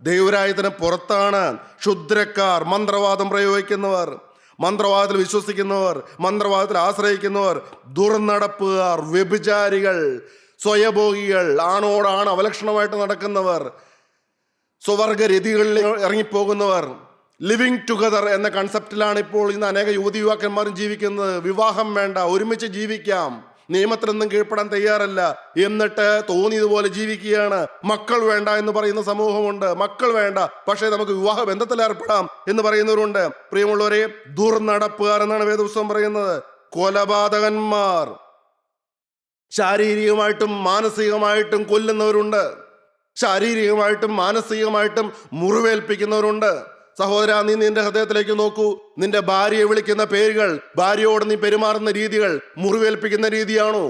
ദൈവരാജ്യത്തിന് പുറത്താണ്. ക്ഷുദ്രക്കാർ, മന്ത്രവാദം പ്രയോഗിക്കുന്നവർ, മന്ത്രവാദത്തിൽ വിശ്വസിക്കുന്നവർ, മന്ത്രവാദത്തിൽ ആശ്രയിക്കുന്നവർ, ദുർനടപ്പുകാർ, വ്യഭിചാരികൾ, സ്വയഭോഗികൾ, ആണോടാണ് അവലക്ഷണമായിട്ട് നടക്കുന്നവർ, സ്വവർഗരതികളിൽ ഇറങ്ങിപ്പോകുന്നവർ, ലിവിങ് ടുഗദർ എന്ന കൺസെപ്റ്റിലാണ് ഇപ്പോൾ ഇന്ന് അനേക യുവാക്കന്മാരും ജീവിക്കുന്നത്. വിവാഹം വേണ്ട, ഒരുമിച്ച് ജീവിക്കാം, നിയമത്തിനൊന്നും കീഴ്പ്പെടാൻ തയ്യാറല്ല, എന്നിട്ട് തോന്നിയതുപോലെ ജീവിക്കുകയാണ്. മക്കൾ വേണ്ട എന്ന് പറയുന്ന സമൂഹമുണ്ട്. മക്കൾ വേണ്ട, പക്ഷേ നമുക്ക് വിവാഹ ബന്ധത്തിൽ ഏർപ്പെടാം എന്ന് പറയുന്നവരുണ്ട്. പ്രിയമുള്ളവരെ, ദുർനടപ്പുകാർ എന്നാണ് വേദപുസ്തകം പറയുന്നത്. കൊലപാതകന്മാർ, ശാരീരികമായിട്ടും മാനസികമായിട്ടും കൊല്ലുന്നവരുണ്ട്, ശാരീരികമായിട്ടും മാനസികമായിട്ടും മുറിവേൽപ്പിക്കുന്നവരുണ്ട്. സഹോദര, നീ നിന്റെ ഹൃദയത്തിലേക്ക് നോക്കൂ. നിന്റെ ഭാര്യയെ വിളിക്കുന്ന പേരുകൾ, ഭാര്യയോട് നീ പെരുമാറുന്ന രീതികൾ മുറിവേൽപ്പിക്കുന്ന രീതിയാണോ?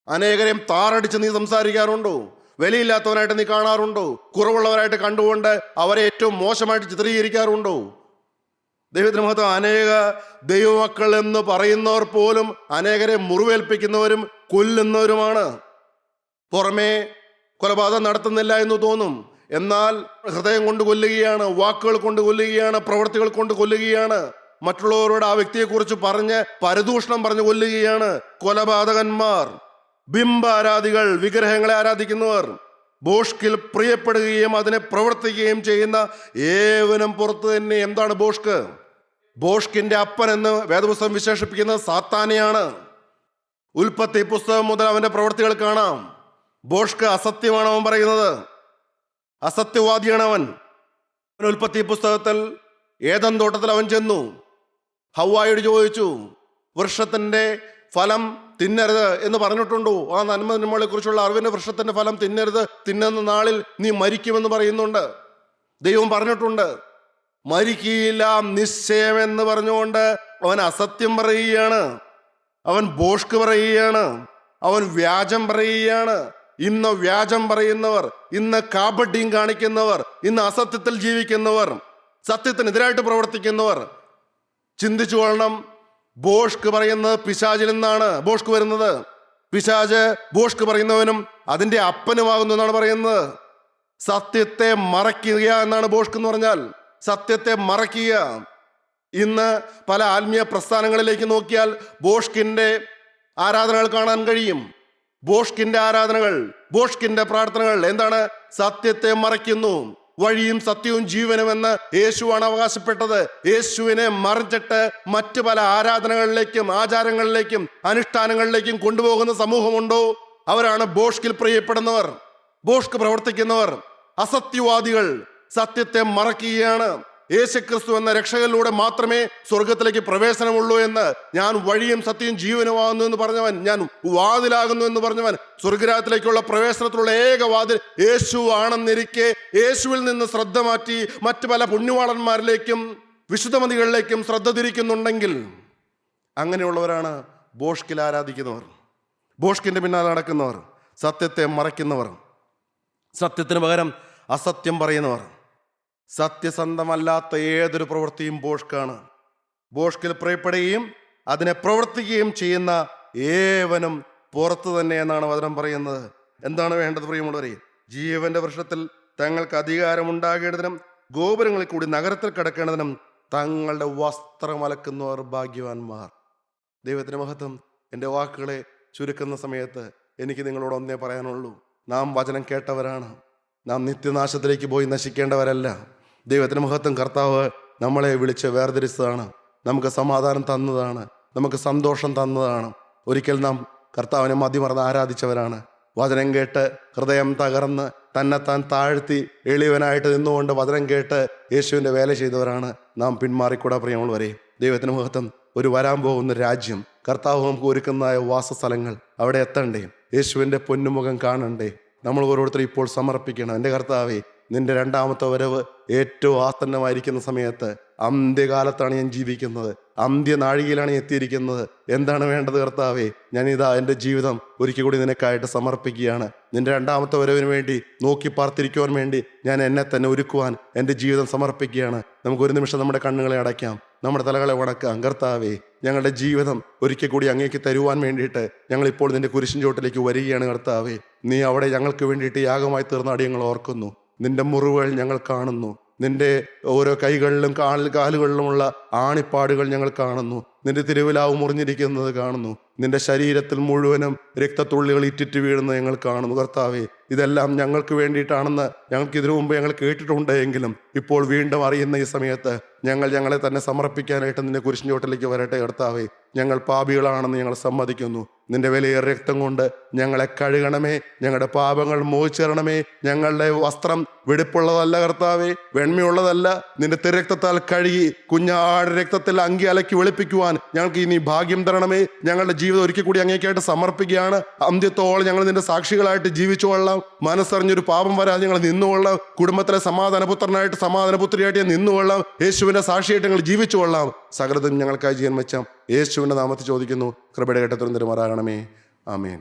അനേകരെയും താറടിച്ച് നീ സംസാരിക്കാറുണ്ടോ? വിലയില്ലാത്തവനായിട്ട് നീ കാണാറുണ്ടോ? കുറവുള്ളവരായിട്ട് കണ്ടുകൊണ്ട് അവരെ ഏറ്റവും മോശമായിട്ട് ചിത്രീകരിക്കാറുണ്ടോ? ദൈവത്തിന് മഹത്വം. അനേക ദൈവമക്കൾ എന്ന് പറയുന്നവർ പോലും അനേകരെ മുറിവേൽപ്പിക്കുന്നവരും കൊല്ലുന്നവരുമാണ്. പുറമേ കൊലപാതകം നടത്തുന്നില്ല എന്ന് തോന്നും, എന്നാൽ ഹൃദയം കൊണ്ട് കൊല്ലുകയാണ്, വാക്കുകൾ കൊണ്ട് കൊല്ലുകയാണ്, പ്രവൃത്തികൾ കൊണ്ട് കൊല്ലുകയാണ്. മറ്റുള്ളവരോട് ആ വ്യക്തിയെക്കുറിച്ച് പറഞ്ഞ് പരദൂഷണം പറഞ്ഞ് കൊല്ലുകയാണ്. കൊലപാതകന്മാർ, ബിംബാരാധികൾ, വിഗ്രഹങ്ങളെ ആരാധിക്കുന്നവർ, ബോഷ്കിൽ പ്രിയപ്പെടുകയും അതിനെ പ്രവർത്തിക്കുകയും ചെയ്യുന്ന ഏവനും പുറത്ത് തന്നെ. എന്താണ് ബോഷ്ക്ക്? ബോഷ്കിന്റെ അപ്പൻ എന്ന് വേദപുസ്തകം വിശേഷിപ്പിക്കുന്നത് സാത്താനെയാണ്. ഉൽപ്പത്തി പുസ്തകം മുതൽ അവന്റെ പ്രവൃത്തികൾ കാണാം. ബോഷ്ക്ക് അസത്യമാണ് അവൻ പറയുന്നത്, അസത്യവാദിയാണ് അവൻ. ഉൽപ്പത്തി പുസ്തകത്തിൽ ഏദൻ തോട്ടത്തിൽ അവൻ ചെന്നു, ഹവ്വായോട് ചോദിച്ചു, വൃക്ഷത്തിന്റെ ഫലം തിന്നരുത് എന്ന് പറഞ്ഞിട്ടുണ്ടോ? ആ നന്മകളെ കുറിച്ചുള്ള അറിവിന്റെ വൃക്ഷത്തിന്റെ ഫലം തിന്നരുത്, തിന്നുന്ന നാളിൽ നീ മരിക്കുമെന്ന് പറയുന്നുണ്ട്. ദൈവം പറഞ്ഞിട്ടുണ്ട്. മരിക്കുകയില്ല നിശ്ചയമെന്ന് പറഞ്ഞുകൊണ്ട് അവൻ അസത്യം പറയുകയാണ്, അവൻ ബോഷ്ക്ക് പറയുകയാണ്, അവൻ വ്യാജം പറയുകയാണ്. ഇന്ന് വ്യാജം പറയുന്നവർ, ഇന്ന് കാപട്യം കാണിക്കുന്നവർ, ഇന്ന് അസത്യത്തിൽ ജീവിക്കുന്നവർ, സത്യത്തിനെതിരായിട്ട് പ്രവർത്തിക്കുന്നവർ ചിന്തിച്ചു കൊള്ളണം. ബോഷ്ക്ക് പറയുന്നത് പിശാചിൽ നിന്നാണ് ബോഷ്ക്ക് വരുന്നത്. പിശാച് ബോഷ്ക്ക് പറയുന്നവനും അതിന്റെ അപ്പനുമാകുന്നു എന്നാണ് പറയുന്നത്. സത്യത്തെ മറയ്ക്കുക എന്നാണ് ബോഷ്ക്ക് എന്ന് പറഞ്ഞാൽ. സത്യത്തെ മറയ്ക്കുക. ഇന്ന് പല ആത്മീയ പ്രസ്ഥാനങ്ങളിലേക്ക് നോക്കിയാൽ ബോഷ്കിന്റെ ആരാധനകൾ കാണാൻ കഴിയും. ബോഷ്കിന്റെ ആരാധനകൾ, ബോഷ്കിന്റെ പ്രാർത്ഥനകൾ എന്താണ്? സത്യത്തെ മറയ്ക്കുന്നു. വഴിയും സത്യവും ജീവനുമെന്ന് യേശുവാണ് അവകാശപ്പെട്ടത്. യേശുവിനെ മറിച്ചിട്ട് മറ്റു പല ആരാധനകളിലേക്കും ആചാരങ്ങളിലേക്കും അനുഷ്ഠാനങ്ങളിലേക്കും കൊണ്ടുപോകുന്ന സമൂഹമുണ്ടോ? അവരാണ് ബോഷ്കിൽ പ്രിയപ്പെടുന്നവർ, ബോഷ്ക്ക് പ്രവർത്തിക്കുന്നവർ, അസത്യവാദികൾ. സത്യത്തെ മറക്കുകയാണ്. യേശുക്രിസ്തു എന്ന രക്ഷകനിലൂടെ മാത്രമേ സ്വർഗത്തിലേക്ക് പ്രവേശനമുള്ളൂ എന്ന്, ഞാൻ വഴിയും സത്യവും ജീവനുമാകുന്നു എന്ന് പറഞ്ഞവൻ, ഞാൻ വാതിലാകുന്നു എന്ന് പറഞ്ഞവൻ, സ്വർഗരാജ്യത്തിലേക്കുള്ള പ്രവേശനത്തിലുള്ള ഏക വാതിൽ യേശു ആണെന്നിരിക്കെ യേശുവിൽ നിന്ന് ശ്രദ്ധ മാറ്റി മറ്റു പല പുണ്യവാളന്മാരിലേക്കും വിശുദ്ധമതികളിലേക്കും ശ്രദ്ധ തിരിക്കുന്നുണ്ടെങ്കിൽ അങ്ങനെയുള്ളവരാണ് ബോഷ്കിൽ ആരാധിക്കുന്നവർ, ബോഷ്കിന്റെ പിന്നാലെ നടക്കുന്നവർ, സത്യത്തെ മറയ്ക്കുന്നവർ, സത്യത്തിന് പകരം അസത്യം പറയുന്നവർ. സത്യസന്ധമല്ലാത്ത ഏതൊരു പ്രവൃത്തിയും ബോഷ്കാണ്. ബോഷ്കിൽ പ്രിയപ്പെടുകയും അതിനെ പ്രവർത്തിക്കുകയും ചെയ്യുന്ന ഏവനും പുറത്തു തന്നെ എന്നാണ് വചനം പറയുന്നത്. എന്താണ് വേണ്ടത് പ്രിയമുള്ളവരെ? ജീവന്റെ വൃക്ഷത്തിൽ തങ്ങൾക്ക് അധികാരമുണ്ടാകേണ്ടതിനും ഗോപുരങ്ങളിൽ കൂടി നഗരത്തിൽ കിടക്കേണ്ടതിനും തങ്ങളുടെ വസ്ത്രം അലക്കുന്നവർ ഭാഗ്യവാന്മാർ. ദൈവത്തിന് മഹത്വം. എൻ്റെ വാക്കുകളെ ചുരുക്കുന്ന സമയത്ത് എനിക്ക് നിങ്ങളോട് ഒന്നേ പറയാനുള്ളൂ. നാം വചനം കേട്ടവരാണ്. നാം നിത്യനാശത്തിലേക്ക് പോയി നശിക്കേണ്ടവരല്ല. ദൈവത്തിന് മഹത്വം. കർത്താവ് നമ്മളെ വിളിച്ച് വേർതിരിച്ചതാണ്, നമുക്ക് സമാധാനം തന്നതാണ്, നമുക്ക് സന്തോഷം തന്നതാണ്. ഒരിക്കൽ നാം കർത്താവിനെ മതിമറന്ന് ആരാധിച്ചവരാണ്. വചനം കേട്ട് ഹൃദയം തകർന്ന് തന്നെത്താൻ താഴ്ത്തി എളിയവനായിട്ട് നിന്നുകൊണ്ട് വചനം കേട്ട് യേശുവിൻ്റെ വേല ചെയ്തവരാണ് നാം. പിന്മാറിക്കൂടാ പ്രിയമുള്ളവരെ. ദൈവത്തിന് മഹത്വം. ഒരു വരാൻ പോകുന്ന രാജ്യം, കർത്താവ് നമുക്ക് ഒരുക്കുന്നതായ വാസസ്ഥലങ്ങൾ, അവിടെ എത്തണ്ടേ? യേശുവിൻ്റെ പൊന്നുമുഖം കാണണ്ടേ? നമ്മൾ ഓരോരുത്തരും ഇപ്പോൾ സമർപ്പിക്കണം. എൻ്റെ കർത്താവേ, നിന്റെ രണ്ടാമത്തെ വരവ് ഏറ്റവും ആസന്നമായിരിക്കുന്ന സമയത്ത്, അന്ത്യകാലത്താണ് ഞാൻ ജീവിക്കുന്നത്, അന്ത്യനാഴികയിലാണ് എത്തിയിരിക്കുന്നത്. എന്താണ് വേണ്ടത് കർത്താവേ? ഞാനിതാ എൻ്റെ ജീവിതം ഒരിക്കൽ കൂടി നിനക്കായിട്ട് സമർപ്പിക്കുകയാണ്. നിന്റെ രണ്ടാമത്തെ വരവിന് വേണ്ടി നോക്കി പാർത്തിരിക്കുവാൻ വേണ്ടി ഞാൻ എന്നെ തന്നെ ഒരുക്കുവാൻ എൻ്റെ ജീവിതം സമർപ്പിക്കുകയാണ്. നമുക്കൊരു നിമിഷം നമ്മുടെ കണ്ണുകളെ അടയ്ക്കാം, നമ്മുടെ തലകളെ വണക്കാം. കർത്താവേ, ഞങ്ങളുടെ ജീവിതം ഒരിക്കൽ കൂടി അങ്ങേക്ക് തരുവാൻ വേണ്ടിയിട്ട് ഞങ്ങളിപ്പോൾ നിന്റെ കുരിശിൻ ചോട്ടിലേക്ക് വരികയാണ്. കർത്താവേ, നീ അവിടെ ഞങ്ങൾക്ക് വേണ്ടിയിട്ട് യാഗമായി തീർന്ന അടിയങ്ങൾ ഓർക്കുന്നു. നിന്റെ മുറിവുകൾ ഞങ്ങൾ കാണുന്നു. നിന്റെ ഓരോ കൈകളിലും കാലുകളിലുമുള്ള ആണിപ്പാടുകൾ ഞങ്ങൾ കാണുന്നു. നിന്റെ തിരുവിലാവ് മുറിഞ്ഞിരിക്കുന്നത് കാണുന്നു. നിന്റെ ശരീരത്തിൽ മുഴുവനും രക്തത്തുള്ളികൾ ഇറ്റിറ്റ് വീഴുന്നത് ഞങ്ങൾ കാണുന്നു. കർത്താവേ, ഇതെല്ലാം ഞങ്ങൾക്ക് വേണ്ടിയിട്ടാണെന്ന് ഞങ്ങൾക്ക് ഇതിനു മുമ്പ് ഞങ്ങൾ കേട്ടിട്ടുണ്ട് എങ്കിലും ഇപ്പോൾ വീണ്ടും അറിയുന്ന ഈ സമയത്ത് ഞങ്ങളെ തന്നെ സമർപ്പിക്കാനായിട്ട് നിന്റെ കുരിശിൻ ചോട്ടിലേക്ക് വരട്ടെ. കർത്താവേ, ഞങ്ങൾ പാപികളാണെന്ന് ഞങ്ങൾ സമ്മതിക്കുന്നു. നിന്റെ വിലയേറിയ രക്തം കൊണ്ട് ഞങ്ങളെ കഴുകണമേ, ഞങ്ങളുടെ പാപങ്ങൾ മോചിച്ചിരണമേ. ഞങ്ങളുടെ വസ്ത്രം വെടിപ്പുള്ളതല്ല കർത്താവേ, വെണ്മയുള്ളതല്ല. നിന്റെ തിരക്തത്താൽ കഴുകി കുഞ്ഞാട് രക്തത്തിൽ അങ്കി അലക്കി വെളുപ്പിക്കുവാൻ ഞങ്ങൾക്ക് ഇനി ഭാഗ്യം തരണമേ. ഞങ്ങളുടെ ജീവിതം ഒരിക്കൽ കൂടി അങ്ങേക്കായിട്ട് സമർപ്പിക്കുകയാണ്. അന്ത്യത്തോളം ഞങ്ങൾ നിന്റെ സാക്ഷികളായിട്ട് ജീവിച്ചുകൊള്ളാം. മനസ്സറിഞ്ഞൊരു പാപം വരാതെ ഞങ്ങൾ നിന്നുകൊള്ളാം. കുടുംബത്തിലെ സമാധാനപുത്രനായിട്ട് സമാധാനപുത്രിയായിട്ട് ഞാൻ നിന്നുകൊള്ളാം. യേശുവിന്റെ സാക്ഷിയായിട്ട് ഞങ്ങൾ ജീവിച്ചുകൊള്ളാം. സകലതും ഞങ്ങൾക്കായി ജീവൻ വെച്ചാം യേശുവിന്റെ നാമത്തിൽ ചോദിക്കുന്നു. കൃപയുടെ ഘട്ടത്തിൽ തരുമാറാകണമേ. ആമേൻ.